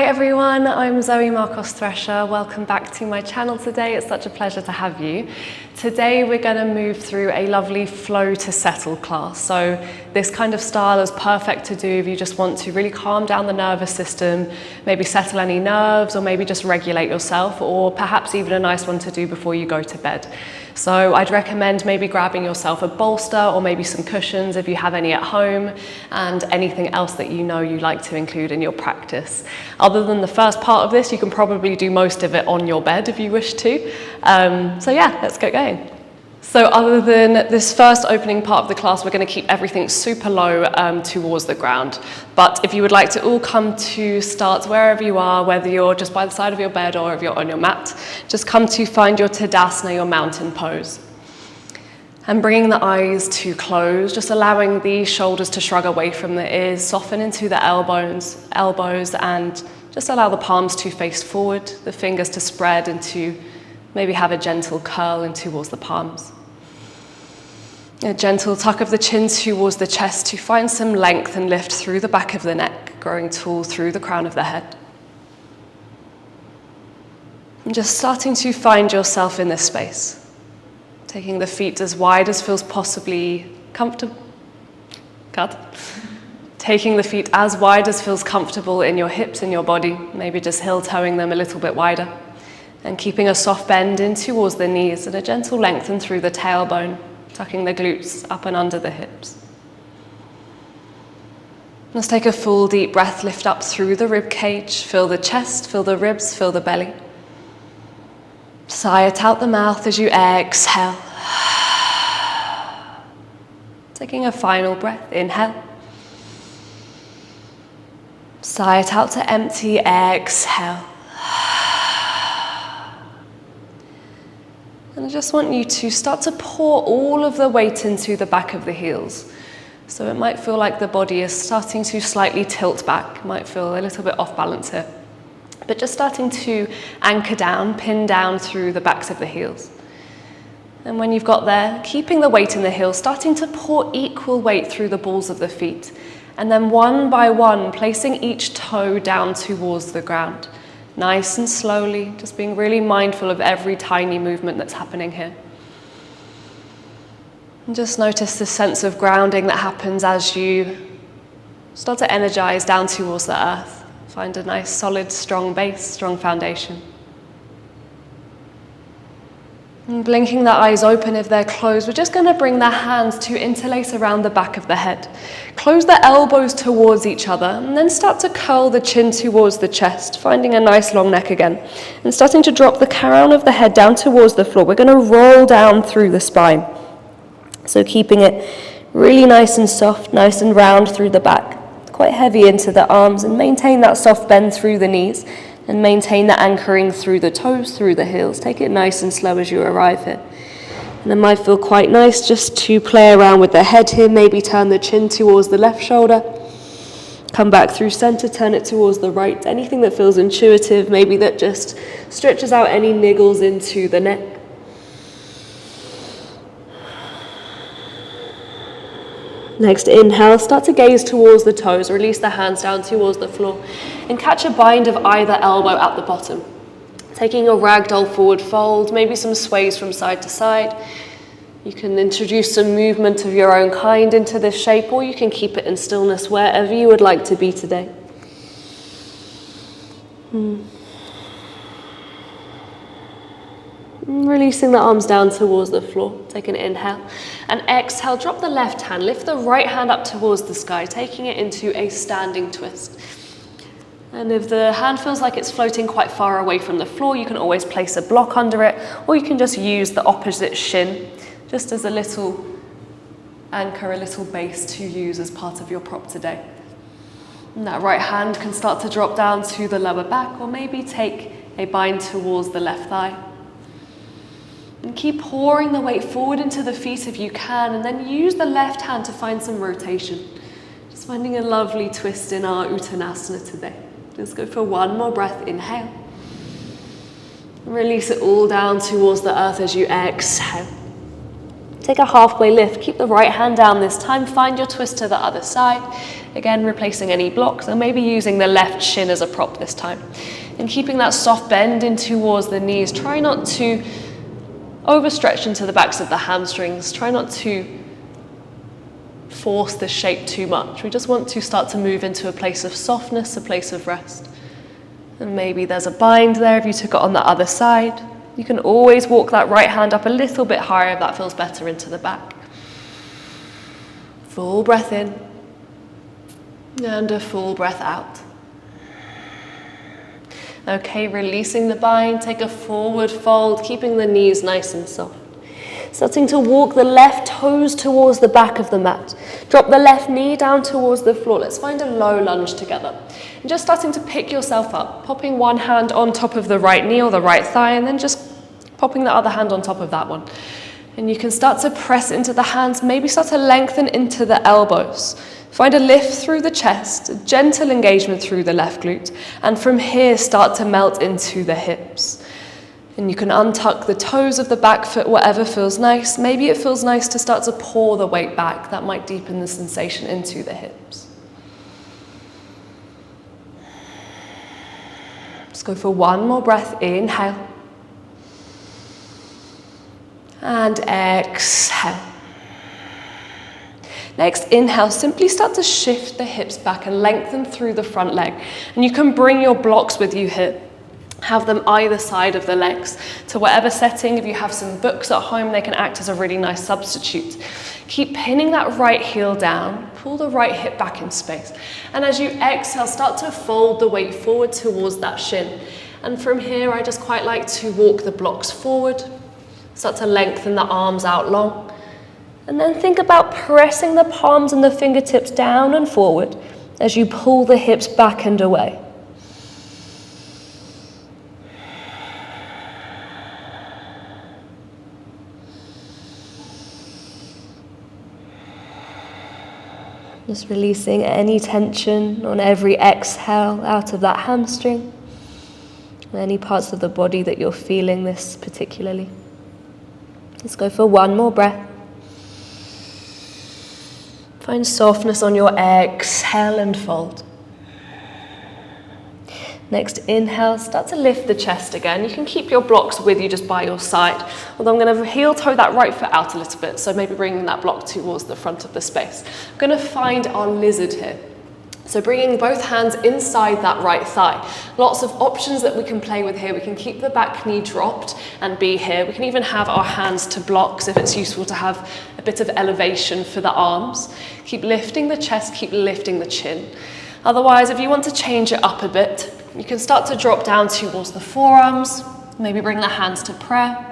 everyone, I'm Zoe Markos-Thresher. Welcome back to my channel today. It's such a pleasure to have you. Today we're going to move through a lovely flow to settle class. So this kind of style is perfect to do if you just want to really calm down the nervous system, maybe settle any nerves, or maybe just regulate yourself, or perhaps even a nice one to do before you go to bed. So I'd recommend maybe grabbing yourself a bolster or maybe some cushions if you have any at home, and anything else that you know you like to include in your practice. Other than the first part of this, you can probably do most of it on your bed if you wish to. So yeah, let's get going. So other than this first opening part of the class, we're going to keep everything super low towards the ground. But if you would like to all come to start wherever you are, whether you're just by the side of your bed or if you're on your mat, just come to find your Tadasana, your mountain pose. And bringing the eyes to close, just allowing the shoulders to shrug away from the ears, soften into the elbows, and just allow the palms to face forward, the fingers to spread and to maybe have a gentle curl in towards the palms. A gentle tuck of the chin towards the chest to find some length and lift through the back of the neck, growing tall through the crown of the head. And just starting to find yourself in this space. Taking the feet as wide as feels possibly comfortable. Taking the feet as wide as feels comfortable in your hips and your body, maybe just heel-toeing them a little bit wider. And keeping a soft bend in towards the knees and a gentle lengthen through the tailbone, tucking the glutes up and under the hips. Let's take a full deep breath, lift up through the rib cage, fill the chest, fill the ribs, fill the belly. Sigh it out the mouth as you exhale. Taking a final breath, inhale. Sigh it out to empty, exhale. And I just want you to start to pour all of the weight into the back of the heels. So it might feel like the body is starting to slightly tilt back, it might feel a little bit off balance here. But just starting to anchor down, pin down through the backs of the heels. And when you've got there, keeping the weight in the heels, starting to pour equal weight through the balls of the feet. And then one by one, placing each toe down towards the ground. Nice and slowly, just being really mindful of every tiny movement that's happening here. And just notice the sense of grounding that happens as you start to energize down towards the earth. Find a nice, solid, strong base, strong foundation. And blinking the eyes open if they're closed, we're just going to bring the hands to interlace around the back of the head. Close the elbows towards each other, and then start to curl the chin towards the chest, finding a nice long neck again. And starting to drop the crown of the head down towards the floor. We're going to roll down through the spine. So keeping it really nice and soft, nice and round through the back. Quite heavy into the arms, and maintain that soft bend through the knees. And maintain the anchoring through the toes, through the heels. Take it nice and slow as you arrive here. And it might feel quite nice just to play around with the head here. Maybe turn the chin towards the left shoulder. Come back through center, turn it towards the right. Anything that feels intuitive, maybe that just stretches out any niggles into the neck. Next, inhale, start to gaze towards the toes, release the hands down towards the floor, and catch a bind of either elbow at the bottom. Taking a ragdoll forward fold, maybe some sways from side to side. You can introduce some movement of your own kind into this shape, or you can keep it in stillness wherever you would like to be today. Releasing the arms down towards the floor. Take an inhale. And exhale, drop the left hand. Lift the right hand up towards the sky, taking it into a standing twist. And if the hand feels like it's floating quite far away from the floor, you can always place a block under it, or you can just use the opposite shin, just as a little anchor, a little base to use as part of your prop today. And that right hand can start to drop down to the lower back, or maybe take a bind towards the left thigh. And keep pouring the weight forward into the feet if you can, and then use the left hand to find some rotation. Just finding a lovely twist in our Uttanasana today. Just go for one more breath, inhale. Release it all down towards the earth as you exhale. Take a halfway lift, keep the right hand down this time, find your twist to the other side, Again, replacing any blocks, and maybe using the left shin as a prop this time. And keeping that soft bend in towards the knees. Try not to overstretch into the backs of the hamstrings. Try not to force the shape too much. We just want to start to move into a place of softness, a place of rest. And maybe there's a bind there if you took it on the other side. You can always walk that right hand up a little bit higher if that feels better into the back. Full breath in and a full breath out. Okay, releasing the bind, take a forward fold, keeping the knees nice and soft. Starting to walk the left toes towards the back of the mat. Drop the left knee down towards the floor. Let's find a low lunge together. And just starting to pick yourself up, popping one hand on top of the right knee or the right thigh, and then just popping the other hand on top of that one. And you can start to press into the hands, maybe start to lengthen into the elbows. Find a lift through the chest, a gentle engagement through the left glute, and from here start to melt into the hips. And you can untuck the toes of the back foot, whatever feels nice. Maybe it feels nice to start to pour the weight back. That might deepen the sensation into the hips. Let's go for one more breath. Inhale. And exhale. Next, inhale, simply start to shift the hips back and lengthen through the front leg. And you can bring your blocks with you here. Have them either side of the legs to whatever setting. If you have some books at home, they can act as a really nice substitute. Keep pinning that right heel down, pull the right hip back in space. And as you exhale, start to fold the weight forward towards that shin. And from here, I just quite like to walk the blocks forward, start to lengthen the arms out long. And then think about pressing the palms and the fingertips down and forward as you pull the hips back and away. Just releasing any tension on every exhale out of that hamstring, any parts of the body that you're feeling this particularly. Let's go for one more breath. Find softness on your exhale and fold. Next, inhale, start to lift the chest again. You can keep your blocks with you just by your side. Although I'm going to heel toe that right foot out a little bit, so maybe bringing that block towards the front of the space. I'm going to find our lizard here. So bringing both hands inside that right thigh. Lots of options that we can play with here. We can keep the back knee dropped and be here. We can even have our hands to blocks if it's useful to have a bit of elevation for the arms. Keep lifting the chest, keep lifting the chin. Otherwise, if you want to change it up a bit, you can start to drop down towards the forearms, maybe bring the hands to prayer.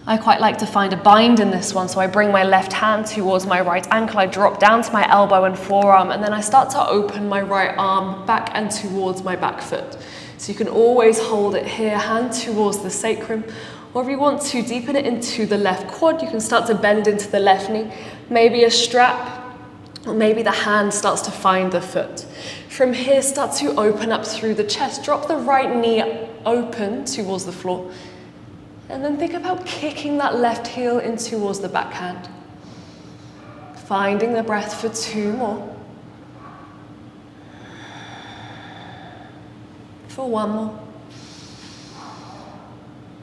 I quite like to find a bind in this one, so I bring my left hand towards my right ankle, I drop down to my elbow and forearm, and then I start to open my right arm back and towards my back foot. So you can always hold it here, hand towards the sacrum, or if you want to deepen it into the left quad, you can start to bend into the left knee, maybe a strap, or maybe the hand starts to find the foot. From here, start to open up through the chest. Drop the right knee open towards the floor. And then think about kicking that left heel in towards the backhand. Finding the breath for two more. For one more.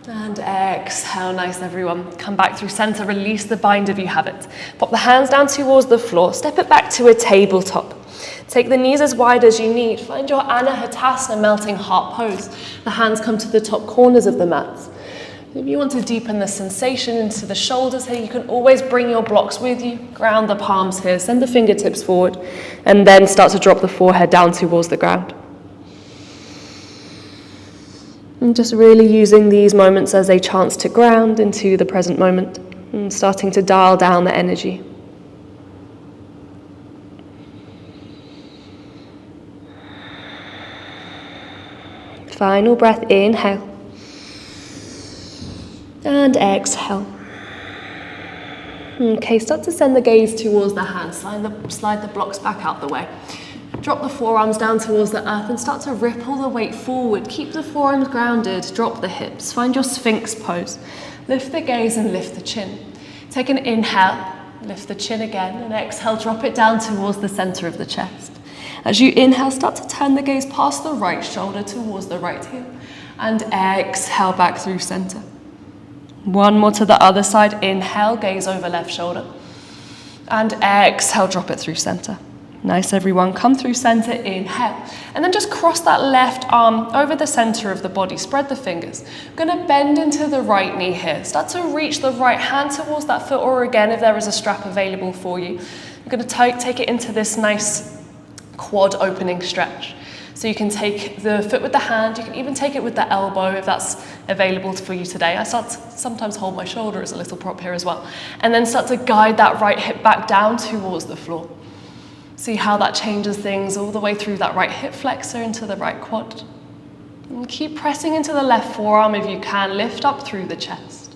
And exhale, nice everyone. Come back through center, release the bind if you have it. Pop the hands down towards the floor, step it back to a tabletop. Take the knees as wide as you need. Find your Anahatasana melting heart pose. The hands come to the top corners of the mat. If you want to deepen the sensation into the shoulders here, you can always bring your blocks with you. Ground the palms here, send the fingertips forward, and then start to drop the forehead down towards the ground. And just really using these moments as a chance to ground into the present moment and starting to dial down the energy. Final breath, inhale. And exhale. Okay, start to send the gaze towards the hands. Slide the blocks back out the way. Drop the forearms down towards the earth and start to ripple the weight forward. Keep the forearms grounded, drop the hips. Find your Sphinx pose. Lift the gaze and lift the chin. Take an inhale, Lift the chin again, and exhale, drop it down towards the center of the chest. As you inhale, start to turn the gaze past the right shoulder towards the right heel, and exhale back through center. One more to the other side. Inhale, gaze over left shoulder, and exhale, drop it through center. Nice, everyone. Come through center, inhale. And then just cross that left arm over the center of the body. Spread the fingers. We're going to bend into the right knee here. Start to reach the right hand towards that foot, or again, if there is a strap available for you. You're going to take it into this nice quad opening stretch. So you can take the foot with the hand. You can even take it with the elbow if that's available for you today. I sometimes hold my shoulder as a little prop here as well. And then start to guide that right hip back down towards the floor. See how that changes things all the way through that right hip flexor into the right quad. And keep pressing into the left forearm if you can. Lift up through the chest.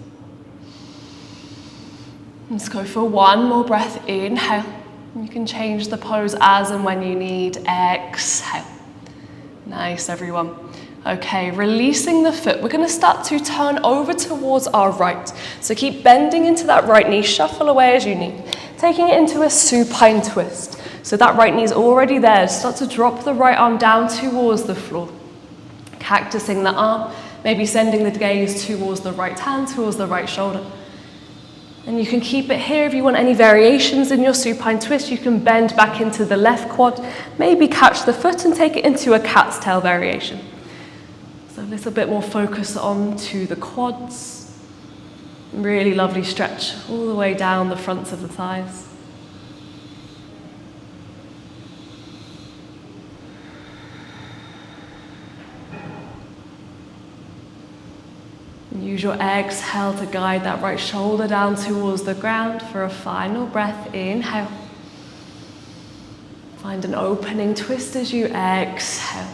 Let's go for one more breath. Inhale. You can change the pose as and when you need. Exhale. Nice, everyone. Okay, releasing the foot. We're going to start to turn over towards our right. So keep bending into that right knee. Shuffle away as you need. Taking it into a supine twist. So that right knee is already there. Start to drop the right arm down towards the floor. Cactusing the arm, maybe sending the gaze towards the right hand, towards the right shoulder. And you can keep it here. If you want any variations in your supine twist, you can bend back into the left quad, maybe catch the foot and take it into a cat's tail variation. So a little bit more focus on to the quads. Really lovely stretch all the way down the fronts of the thighs. Use your exhale to guide that right shoulder down towards the ground for a final breath. Inhale. Find an opening twist as you exhale.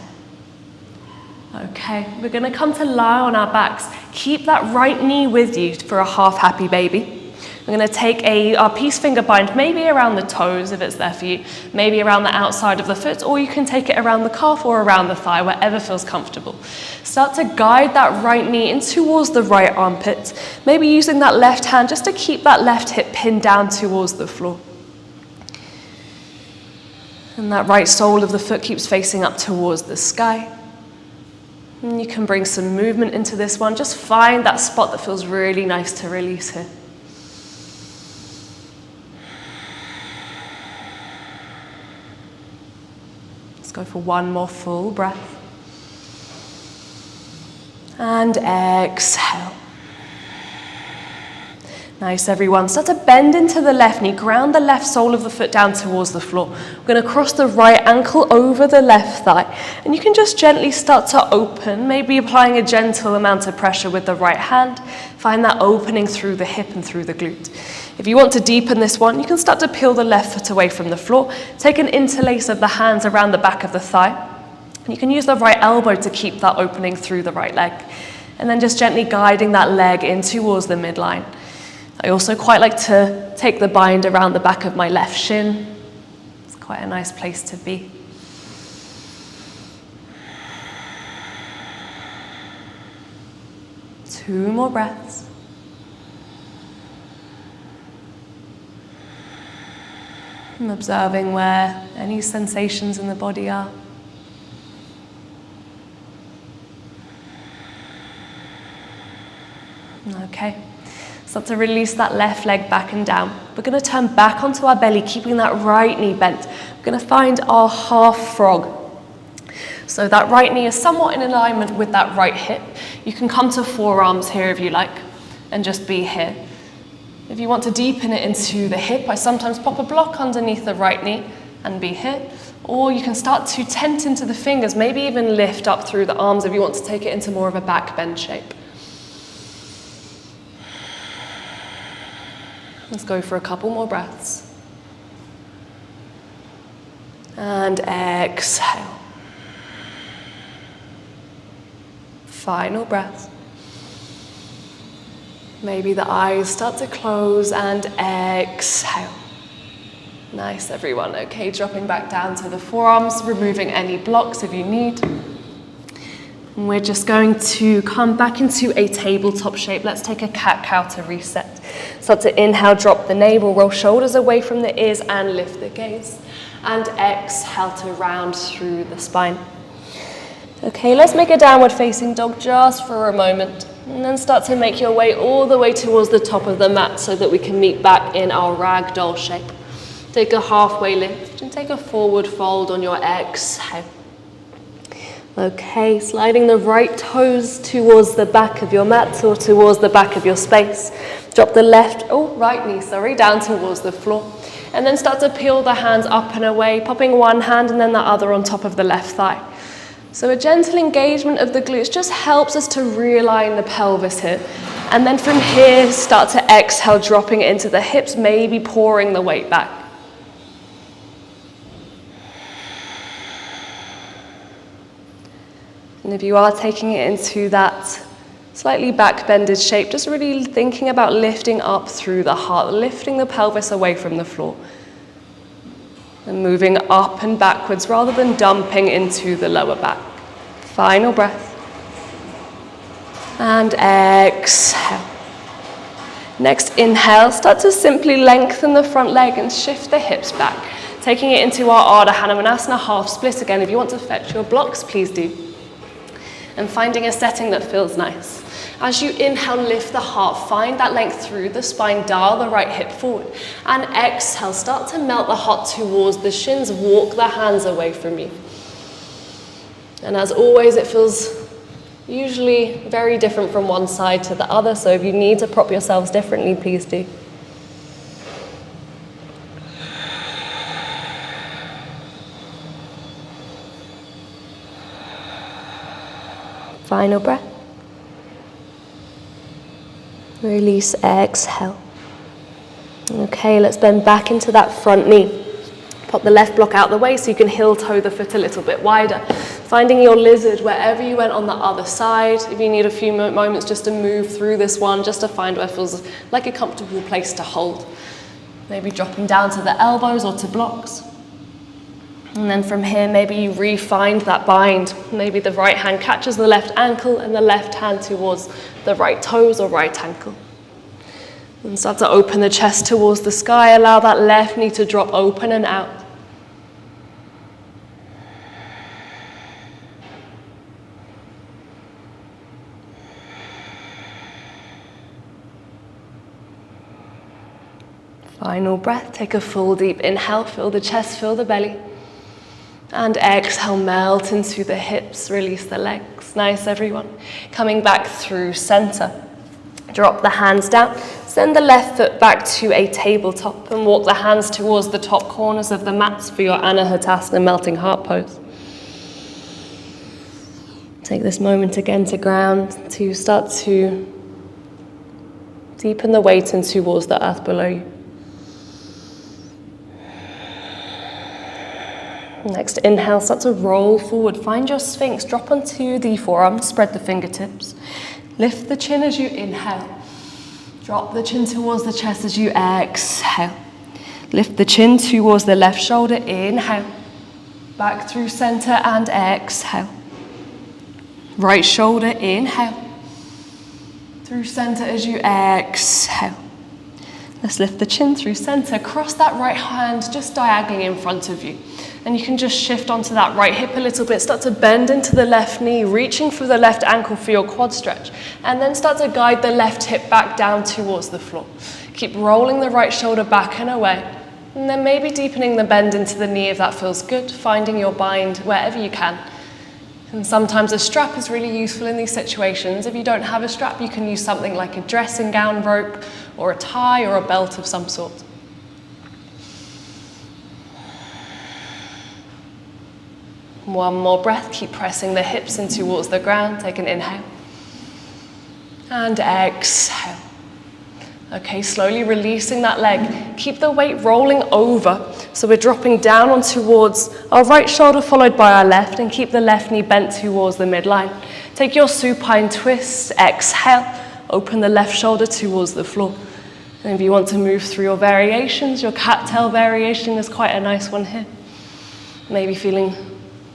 Okay, we're going to come to lie on our backs. Keep that right knee with you for a half happy baby. We're going to take our peace finger bind, maybe around the toes if it's there for you, maybe around the outside of the foot, or you can take it around the calf or around the thigh, wherever feels comfortable. Start to guide that right knee in towards the right armpit, maybe using that left hand just to keep that left hip pinned down towards the floor. And that right sole of the foot keeps facing up towards the sky. And you can bring some movement into this one. Just find that spot that feels really nice to release here. Go for one more full breath. And exhale. Nice, everyone. Start to bend into the left knee. Ground the left sole of the foot down towards the floor. We're going to cross the right ankle over the left thigh. And you can just gently start to open, maybe applying a gentle amount of pressure with the right hand. Find that opening through the hip and through the glute. If you want to deepen this one, you can start to peel the left foot away from the floor. Take an interlace of the hands around the back of the thigh. You can use the right elbow to keep that opening through the right leg. And then just gently guiding that leg in towards the midline. I also quite like to take the bind around the back of my left shin. It's quite a nice place to be. Two more breaths. And observing where any sensations in the body are. Okay. Start to release that left leg back and down. We're going to turn back onto our belly, keeping that right knee bent. We're going to find our half frog. So that right knee is somewhat in alignment with that right hip. You can come to forearms here if you like, and just be here. If you want to deepen it into the hip, I sometimes pop a block underneath the right knee and be here. Or you can start to tent into the fingers, maybe even lift up through the arms if you want to take it into more of a back bend shape. Let's go for a couple more breaths. And exhale. Final breath. Maybe the eyes start to close and exhale. Nice, everyone. Okay, dropping back down to the forearms, removing any blocks if you need. And we're just going to come back into a tabletop shape. Let's take a cat-cow to reset. Start to inhale, drop the navel, roll shoulders away from the ears and lift the gaze. And exhale to round through the spine. Okay, let's make a downward facing dog just for a moment. And then start to make your way all the way towards the top of the mat so that we can meet back in our ragdoll shape. Take a halfway lift and take a forward fold on your exhale. Okay, sliding the right toes towards the back of your mat or towards the back of your space. Drop the right knee, down towards the floor. And then start to peel the hands up and away, popping one hand and then the other on top of the left thigh. So a gentle engagement of the glutes just helps us to realign the pelvis here. And then from here, start to exhale, dropping it into the hips, maybe pouring the weight back. And if you are taking it into that slightly back-bended shape, just really thinking about lifting up through the heart, lifting the pelvis away from the floor. And moving up and backwards rather than dumping into the lower back. Final breath. And exhale. Next, inhale, start to simply lengthen the front leg and shift the hips back. Taking it into our Ardha Hanumanasana half split again. If you want to fetch your blocks, please do. And finding a setting that feels nice. As you inhale, lift the heart, find that length through the spine, dial the right hip forward. And exhale, start to melt the heart towards the shins, walk the hands away from you. And as always, it feels usually very different from one side to the other, so if you need to prop yourselves differently, please do. Final breath. Release, exhale. Okay, let's bend back into that front knee. Pop the left block out the way so you can heel toe the foot a little bit wider. Finding your lizard wherever you went on the other side. If you need a few moments just to move through this one, just to find where it feels like a comfortable place to hold. Maybe dropping down to the elbows or to blocks. And then from here, maybe you re-find that bind. Maybe the right hand catches the left ankle and the left hand towards the right toes or right ankle. And start to open the chest towards the sky. Allow that left knee to drop open and out. Final breath. Take a full deep inhale. Fill the chest, fill the belly. And exhale, melt into the hips, release the legs. Nice, everyone. Coming back through center. Drop the hands down. Send the left foot back to a tabletop and walk the hands towards the top corners of the mats for your Anahatasana melting heart pose. Take this moment again to ground, to start to deepen the weight in towards the earth below you. Next, inhale, start to roll forward. Find your sphinx, drop onto the forearms, spread the fingertips. Lift the chin as you inhale. Drop the chin towards the chest as you exhale. Lift the chin towards the left shoulder, inhale. Back through center and exhale. Right shoulder, inhale. Through center as you exhale. Let's lift the chin through center. Cross that right hand just diagonally in front of you. And you can just shift onto that right hip a little bit. Start to bend into the left knee, reaching for the left ankle for your quad stretch. And then start to guide the left hip back down towards the floor. Keep rolling the right shoulder back and away. And then maybe deepening the bend into the knee if that feels good. Finding your bind wherever you can. And sometimes a strap is really useful in these situations. If you don't have a strap, you can use something like a dressing gown rope or a tie or a belt of some sort. One more breath, keep pressing the hips in towards the ground. Take an inhale. And exhale. Okay, slowly releasing that leg. Keep the weight rolling over. So we're dropping down on towards our right shoulder followed by our left, and keep the left knee bent towards the midline. Take your supine twist, exhale. Open the left shoulder towards the floor. And if you want to move through your variations, your cat-tail variation is quite a nice one here. Maybe feeling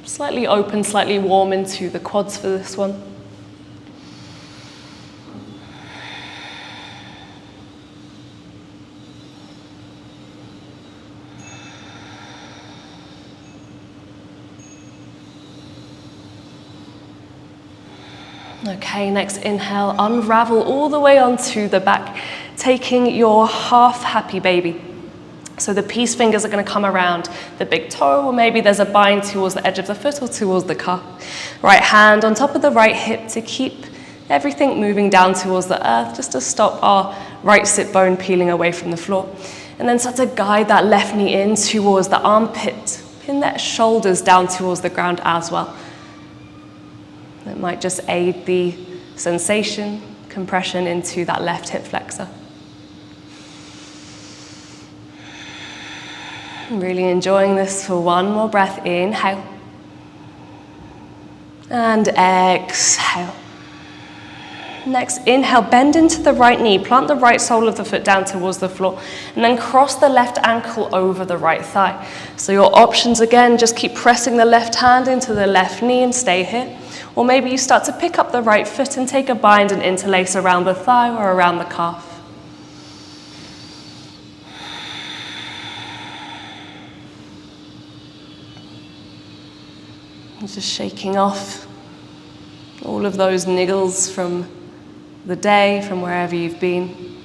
Slightly open, slightly warm into the quads for this one. Okay, next inhale, unravel all the way onto the back, taking your half happy baby. So the peace fingers are going to come around the big toe, or maybe there's a bind towards the edge of the foot or towards the calf. Right hand on top of the right hip to keep everything moving down towards the earth, just to stop our right sit bone peeling away from the floor. And then start to guide that left knee in towards the armpit. Pin that shoulders down towards the ground as well. That might just aid the sensation, compression into that left hip flexor. I'm really enjoying this for one more breath. Inhale. And exhale. Next, inhale, bend into the right knee, plant the right sole of the foot down towards the floor, and then cross the left ankle over the right thigh. So your options again, just keep pressing the left hand into the left knee and stay here. Or maybe you start to pick up the right foot and take a bind and interlace around the thigh or around the calf. And just shaking off all of those niggles from the day, from wherever you've been.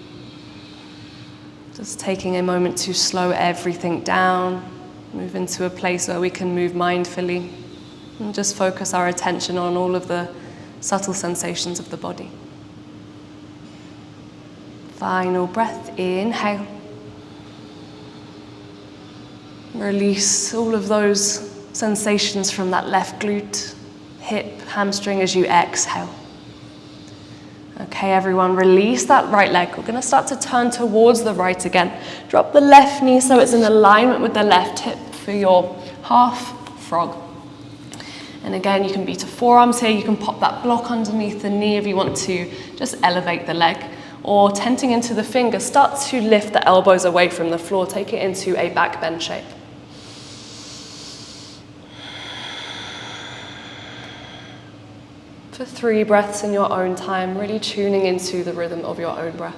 Just taking a moment to slow everything down, move into a place where we can move mindfully. And just focus our attention on all of the subtle sensations of the body. Final breath, inhale. Release all of those sensations from that left glute, hip, hamstring as you exhale. Okay, everyone, release that right leg. We're going to start to turn towards the right again. Drop the left knee so it's in alignment with the left hip for your half frog. And again, you can be to forearms here. You can pop that block underneath the knee if you want to just elevate the leg. Or tenting into the fingers, start to lift the elbows away from the floor. Take it into a back bend shape. For 3 breaths in your own time, really tuning into the rhythm of your own breath.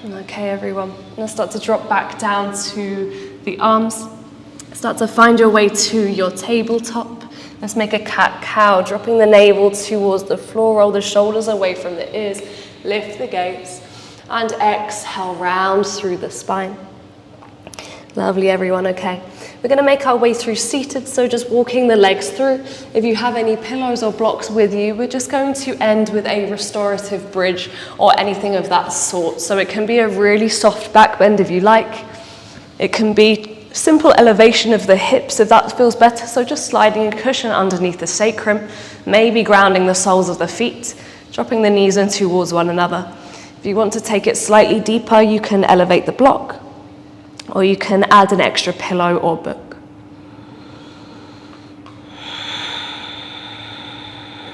Okay, everyone, now start to drop back down to the arms. Start to find your way to your tabletop. Let's make a cat-cow, dropping the navel towards the floor, roll the shoulders away from the ears, lift the gaze, and exhale, round through the spine. Lovely, everyone, okay. We're going to make our way through seated, so just walking the legs through. If you have any pillows or blocks with you, we're just going to end with a restorative bridge or anything of that sort. So it can be a really soft back bend if you like. It can be simple elevation of the hips if that feels better. So just sliding a cushion underneath the sacrum, maybe grounding the soles of the feet, dropping the knees in towards one another. If you want to take it slightly deeper, you can elevate the block, or you can add an extra pillow or book.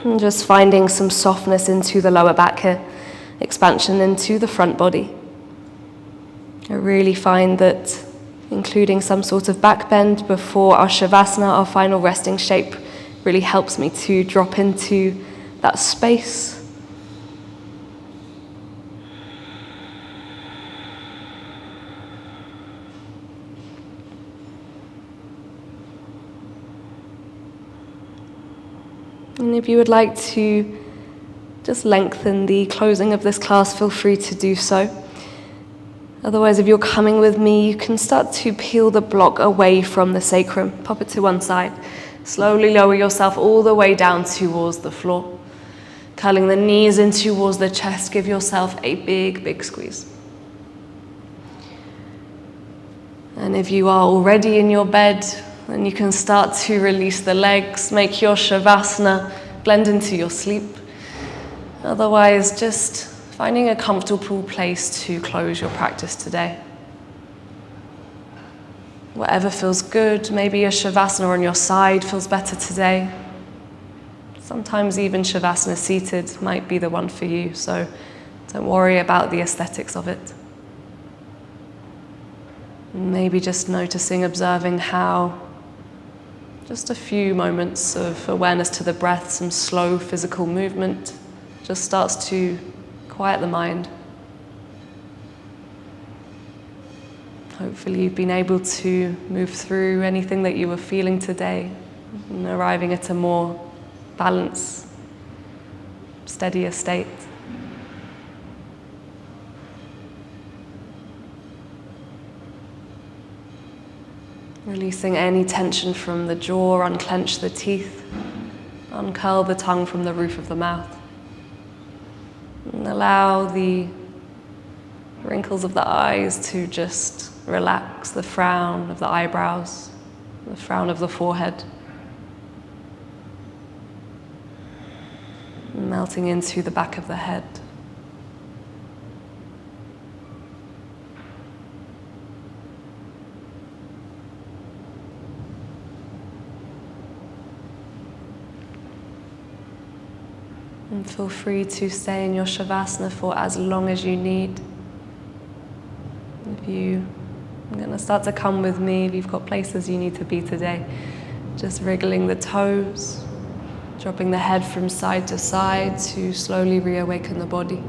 And just finding some softness into the lower back here, expansion into the front body. I really find that including some sort of back bend before our Shavasana, our final resting shape, really helps me to drop into that space. And if you would like to just lengthen the closing of this class, feel free to do so. Otherwise, if you're coming with me, you can start to peel the block away from the sacrum. Pop it to one side. Slowly lower yourself all the way down towards the floor. Curling the knees in towards the chest. Give yourself a big, big squeeze. And if you are already in your bed, then you can start to release the legs. Make your Shavasana blend into your sleep. Otherwise, just finding a comfortable place to close your practice today. Whatever feels good, maybe a Shavasana on your side feels better today. Sometimes even Shavasana seated might be the one for you, so don't worry about the aesthetics of it. Maybe just noticing, observing how just a few moments of awareness to the breath, some slow physical movement, just starts to quiet the mind. Hopefully you've been able to move through anything that you were feeling today and arriving at a more balanced, steadier state. Releasing any tension from the jaw, unclench the teeth, uncurl the tongue from the roof of the mouth. And allow the wrinkles of the eyes to just relax, the frown of the eyebrows, the frown of the forehead. Melting into the back of the head. And feel free to stay in your Shavasana for as long as you need. If you are going to start to come with me, if you've got places you need to be today, just wriggling the toes, dropping the head from side to side to slowly reawaken the body.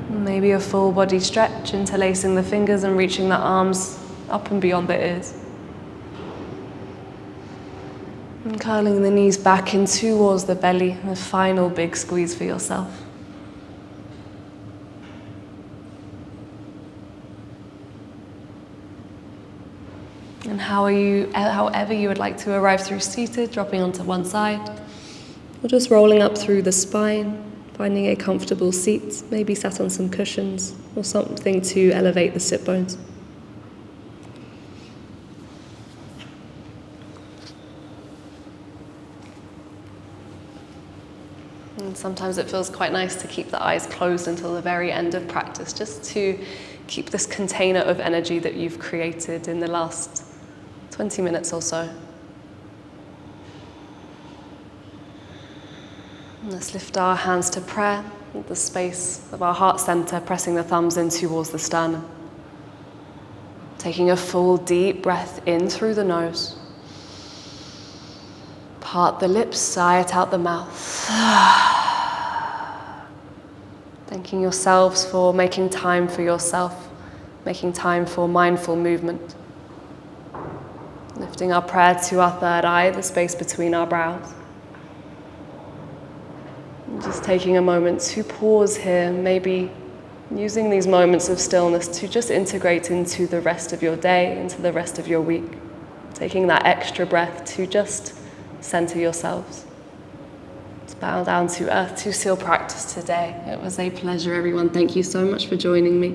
Maybe a full body stretch, interlacing the fingers and reaching the arms up and beyond the ears. And curling the knees back in towards the belly, a final big squeeze for yourself. And however you would like to arrive through seated, dropping onto one side, or just rolling up through the spine, finding a comfortable seat, maybe sat on some cushions, or something to elevate the sit bones. And sometimes it feels quite nice to keep the eyes closed until the very end of practice, just to keep this container of energy that you've created in the last 20 minutes or so. And let's lift our hands to prayer at the space of our heart center, pressing the thumbs in towards the sternum. Taking a full deep breath in through the nose. Part the lips, sigh it out the mouth. Thanking yourselves for making time for yourself, making time for mindful movement. Lifting our prayer to our third eye, the space between our brows. And just taking a moment to pause here, maybe using these moments of stillness to just integrate into the rest of your day, into the rest of your week. Taking that extra breath to just center yourselves. Let's bow down to earth to seal practice today. It was a pleasure, everyone. Thank you so much for joining me.